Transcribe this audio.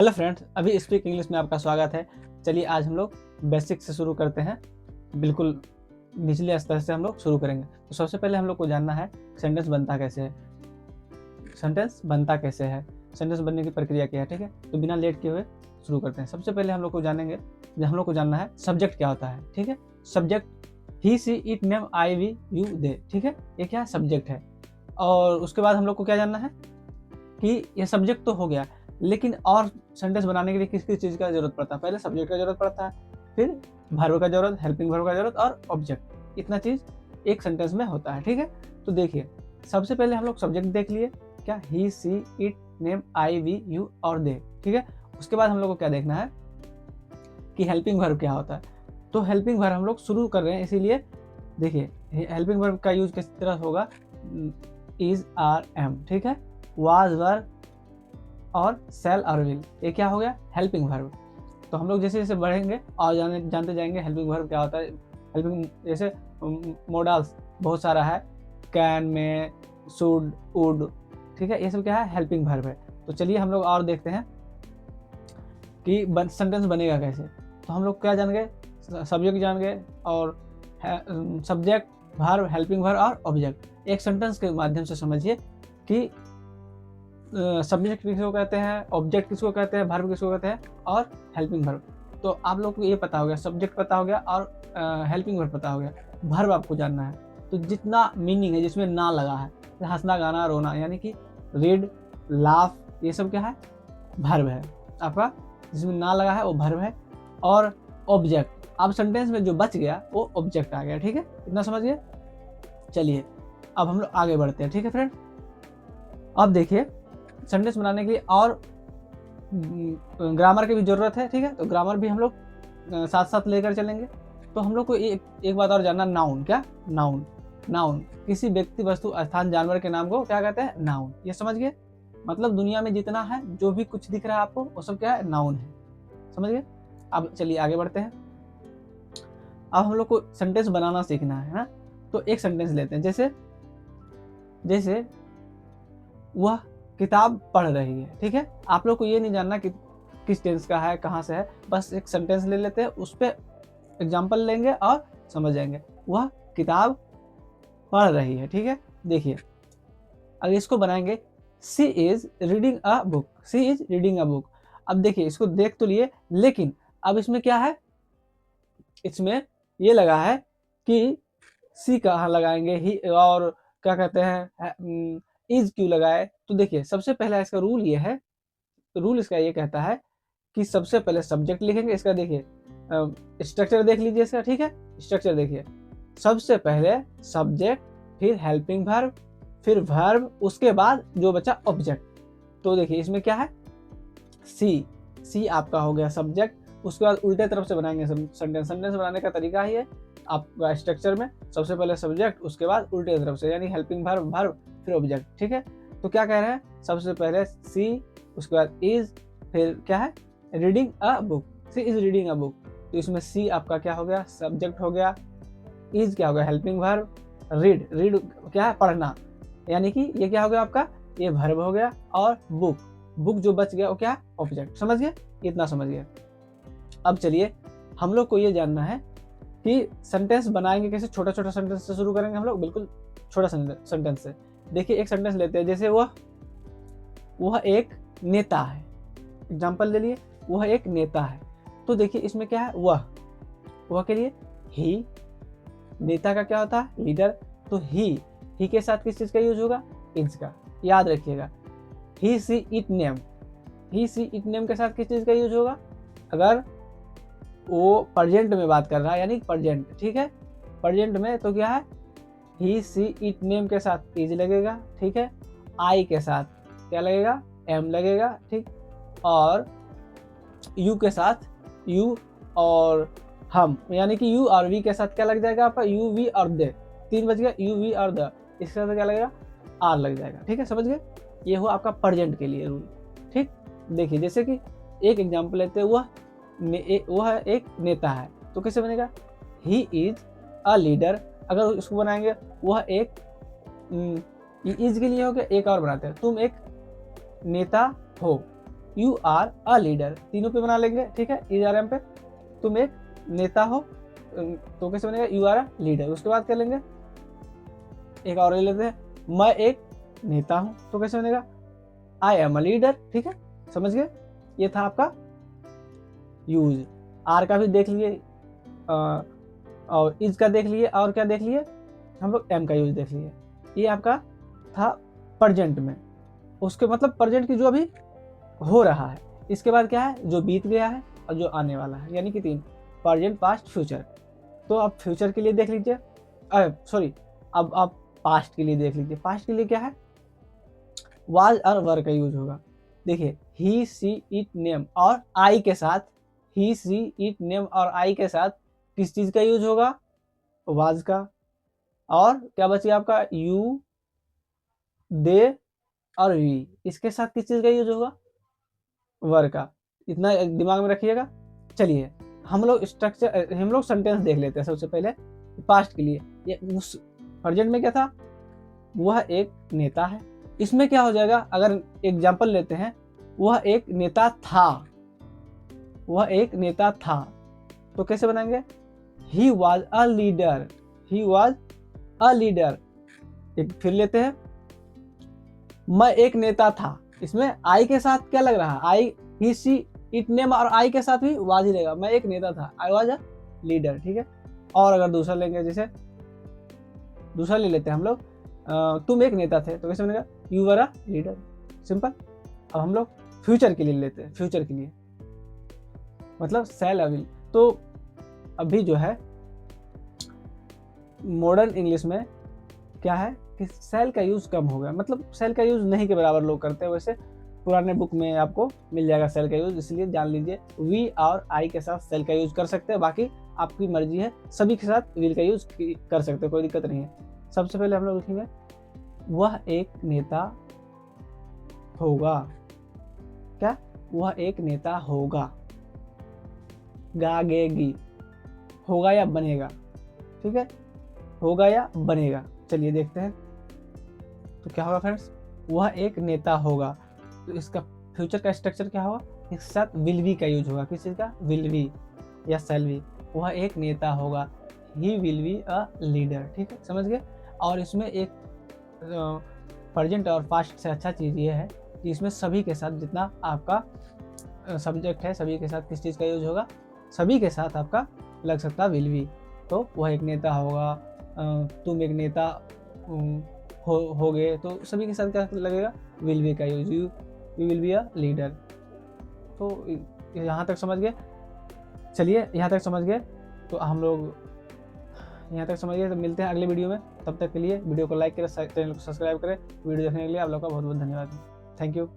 Hello friends, अभी speak English में आपका स्वागत है। चलिए आज हम लोग बेसिक से शुरू करते हैं। बिल्कुल निचले स्तर से हम लोग शुरू करेंगे। तो सबसे पहले हम लोग को जानना है सेंटेंस बनता कैसे है। सेंटेंस बनता कैसे है, सेंटेंस बनने की प्रक्रिया क्या है। ठीक है, तो बिना लेट किए हुए शुरू करते हैं। सबसे पहले हम लोग को जानना है सब्जेक्ट क्या होता है। ठीक है, subject he she it name I we you they. ठीक है, ये क्या सब्जेक्ट है। और उसके बाद हम लोग को क्या जानना है कि ये सब्जेक्ट तो हो गया, लेकिन और सेंटेंस बनाने के लिए किस किस चीज़ का जरूरत पड़ता है। पहले सब्जेक्ट का जरूरत पड़ता है, फिर वर्ब का जरूरत, हेल्पिंग वर्ब का जरूरत और ऑब्जेक्ट। इतना चीज़ एक सेंटेंस में होता है। ठीक है, तो देखिए सबसे पहले हम लोग सब्जेक्ट देख लिए, क्या he she it name I we you और दे। ठीक है, उसके बाद हम लोग को क्या देखना है कि हेल्पिंग वर्ब क्या होता है। तो हेल्पिंग वर्ब हम लोग शुरू कर रहे हैं, इसीलिए देखिए हेल्पिंग वर्ब का यूज किस तरह होगा, इज आर एम। ठीक है, वाज वर और सेल और विल, ये क्या हो गया हेल्पिंग वर्ब। तो हम लोग जैसे जैसे बढ़ेंगे और जानते जाएंगे हेल्पिंग वर्ब क्या होता है। हेल्पिंग जैसे मोडल्स बहुत सारा है, कैन में, शुड, वुड। ठीक है, ये सब क्या है हेल्पिंग वर्ब है। तो चलिए हम लोग और देखते हैं कि सेंटेंस बनेगा कैसे। तो हम लोग क्या जान गए, सब्जेक्ट जान गए और सब्जेक्ट, वर्ब, हेल्पिंग वर्ब और ऑब्जेक्ट। एक सेंटेंस के माध्यम से समझिए कि सब्जेक्ट किसको कहते हैं, ऑब्जेक्ट किसको कहते हैं, वर्ब किसको कहते हैं और हेल्पिंग वर्ब। तो आप लोग को ये पता हो गया, सब्जेक्ट पता हो गया और हेल्पिंग वर्ब पता हो गया। वर्ब आपको जानना है, तो जितना मीनिंग है जिसमें ना लगा है, हंसना, गाना, रोना, यानी कि रीड, लाफ, ये सब क्या है वर्ब है आपका। जिसमें ना लगा है वो वर्ब है। और ऑब्जेक्ट, अब सेंटेंस में जो बच गया वो ऑब्जेक्ट आ गया। ठीक है, इतना समझ गए। चलिए अब हम लोग आगे बढ़ते हैं। ठीक है फ्रेंड, अब देखिए सेंटेंस बनाने के लिए और ग्रामर की भी जरूरत है। ठीक है, तो ग्रामर भी हम लोग साथ साथ लेकर चलेंगे। तो हम लोग को एक बात और जानना, नाउन क्या, नाउन, नाउन किसी व्यक्ति, वस्तु, स्थान, जानवर के नाम को क्या कहते हैं, नाउन। ये समझ गए, मतलब दुनिया में जितना है, जो भी कुछ दिख रहा है आपको, वो सब क्या है, नाउन है। समझ गए। अब चलिए आगे बढ़ते हैं। अब हम लोग को सेंटेंस बनाना सीखना है ना। तो एक सेंटेंस लेते हैं, जैसे जैसे वह किताब पढ़ रही है। ठीक है, आप लोग को ये नहीं जानना कि किस टेंस का है, कहाँ से है, बस एक सेंटेंस ले लेते हैं, उस पर एग्जाम्पल लेंगे और समझ जाएंगे। वह किताब पढ़ रही है। ठीक है, देखिए अगर इसको बनाएंगे, she is reading a book, she is reading a book. अब देखिए इसको देख तो लिए, लेकिन अब इसमें क्या है, इसमें ये लगा है कि सी कहाँ लगाएंगे, ही और क्या कहते हैं इज क्यों लगाए। तो देखिए सबसे पहला इसका रूल ये है, रूल इसका ये कहता है कि सबसे पहले सब्जेक्ट लिखेंगे। इसका देखिए स्ट्रक्चर देख लीजिए इसका। ठीक है, स्ट्रक्चर देखिए, सबसे पहले सब्जेक्ट, फिर हेल्पिंग वर्ब, फिर वर्ब, उसके बाद जो बचा ऑब्जेक्ट। तो देखिए इसमें क्या है, सी, सी आपका हो गया सब्जेक्ट। उसके बाद उल्टे तरफ से बनाएंगे सेंटेंस। सेंटेंस बनाने का तरीका ही है आपका स्ट्रक्चर में, सबसे पहले सब्जेक्ट, उसके बाद उल्टे तरफ से, यानी हेल्पिंग वर्ब, वर्ब, फिर ऑब्जेक्ट। ठीक है, तो क्या कह रहे हैं, सबसे पहले सी, उसके बाद इज, फिर क्या है reading a book, she is reading a book. तो इसमें सी आपका क्या हो गया, सब्जेक्ट हो गया, इज क्या हो गया, हेल्पिंग वर्ब, रीड, रीड क्या है पढ़ना, यानी कि ये क्या हो गया आपका, ये वर्ब हो गया, और बुक, बुक जो बच गया वो क्या है, ऑब्जेक्ट। समझ गए, इतना समझ गए। अब चलिए हम लोग को ये जानना है कि सेंटेंस बनाएंगे कैसे। छोटा छोटा सेंटेंस से शुरू करेंगे हम लोग, बिल्कुल छोटा सेंटेंस से। देखिए एक सेंटेंस लेते हैं, जैसे वह एक नेता है। एग्जाम्पल ले लिए, वह एक नेता है। तो देखिए इसमें क्या है, वह के लिए ही, नेता का क्या होता है, लीडर। तो ही के साथ किस चीज का यूज होगा, इज का। याद रखिएगा, he she it name, he she it name के साथ किस चीज का यूज होगा, अगर वो प्रेजेंट में बात कर रहा है, यानी प्रेजेंट। ठीक है, प्रेजेंट में तो क्या है, ही सी इट नेम के साथ इज लगेगा। ठीक है, आई के साथ क्या लगेगा, एम लगेगा। ठीक, और यू के साथ यू और हम, यानी कि यू और वी के साथ क्या लग जाएगा आपका, यू वी और दे। तीन बज गया, यू वी और द, इसके साथ क्या लगेगा, आर लग जाएगा। ठीक है, समझ गए, ये हुआ आपका प्रेजेंट के लिए रूल। ठीक, देखिए जैसे कि एक एग्जांपल लेते हैं, वह एक नेता है। तो कैसे बनेगा, ही इज अ लीडर। अगर उसको बनाएंगे, वह एक, इज के लिए हो गया, एक और बनाते हैं, तुम एक नेता हो। यू आर अ लीडर, तीनों पे बना लेंगे, ठीक है। इज आर एम पे तुम एक नेता हो, तो कैसे बनेगा, यू आर अ लीडर। उसके बाद क्या लेंगे, एक और ले लेते हैं, मैं एक नेता हूं, तो कैसे बनेगा, आई एम अ लीडर, ठीक है। समझ गए, ये था आपका यूज। आर का भी देख लिए और इज का देख लिए, और क्या देख लिए हम लोग, एम का यूज देख लिए। ये आपका था प्रेजेंट में, उसके मतलब प्रेजेंट की जो अभी हो रहा है। इसके बाद क्या है, जो बीत गया है और जो आने वाला है, यानी कि 3, प्रेजेंट, पास्ट, फ्यूचर। तो आप फ्यूचर के लिए देख लीजिए, सॉरी, अब आप पास्ट के लिए देख लीजिए। पास्ट के लिए क्या है, वाज और वर का यूज होगा। देखिए, ही सी इट नेम और आई के साथ, ही सी इट नेम और आई के साथ किस चीज का यूज होगा, वाज का। और क्या बचे आपका, यू, दे और वी, इसके साथ किस चीज का यूज होगा, वर का। इतना दिमाग में रखिएगा। चलिए हम लोग स्ट्रक्चर, हम लोग सेंटेंस देख लेते हैं सबसे पहले। पास्ट के लिए, ये उस प्रेजेंट में क्या था, वह एक नेता है। इसमें क्या हो जाएगा, अगर एग्जाम्पल लेते हैं, वह एक नेता था, वह एक नेता था, तो कैसे बनाएंगे, he was a leader, he was a leader. एक फिर लेते हैं, मैं एक नेता था, इसमें आई के साथ क्या लग रहा है, आई, ही, सी, इट नेम और आई के साथ भी वाज ही रहेगा, मैं एक नेता था, आई वॉज अ लीडर, ठीक है। और अगर दूसरा लेंगे, जैसे दूसरा ले लेते हैं हम लोग, तुम एक नेता थे, तो कैसे बनेगा, you were a leader, simple. अब हम लोग फ्यूचर के लिए लेते हैं, फ्यूचर के लिए मतलब सेल अविल। तो अभी जो है मॉडर्न इंग्लिश में क्या है कि सेल का यूज कम हो गया, मतलब सेल का यूज नहीं के बराबर लोग करते हैं। वैसे पुराने बुक में आपको मिल जाएगा सेल का यूज, इसलिए जान लीजिए वी और आई के साथ सेल का यूज कर सकते हैं, बाकी आपकी मर्जी है, सभी के साथ विल का यूज कर सकते हैं, कोई दिक्कत नहीं है। सबसे पहले हम लोग लिखेंगे, वह एक नेता होगा, क्या, वह एक नेता होगा, गागेगी, होगा या बनेगा, ठीक है, होगा या बनेगा। चलिए देखते हैं, तो क्या होगा फ्रेंड्स, वह एक नेता होगा, तो इसका फ्यूचर का स्ट्रक्चर क्या होगा, इसके साथ विल बी का यूज होगा, किस चीज का, विल बी या शैल बी। वह एक नेता होगा, he will be a leader, ठीक है, समझ गए। और इसमें एक प्रेजेंट और पास्ट से अच्छा चीज़ ये है कि इसमें सभी के साथ, जितना आपका सब्जेक्ट है, सभी के साथ किस चीज़ का यूज होगा, सभी के साथ आपका लग सकता है विल बी। तो वह एक नेता होगा, तुम एक नेता हो गए, तो सभी के साथ क्या लगेगा, विल बी का use, you will be a leader. तो यहाँ तक समझ गए, चलिए यहाँ तक समझ गए, तो हम लोग यहाँ तक समझ गए, तो मिलते हैं अगले वीडियो में। तब तक के लिए वीडियो को लाइक करें, चैनल को सब्सक्राइब करें। वीडियो देखने के लिए आप लोग का बहुत बहुत धन्यवाद, थैंक यू।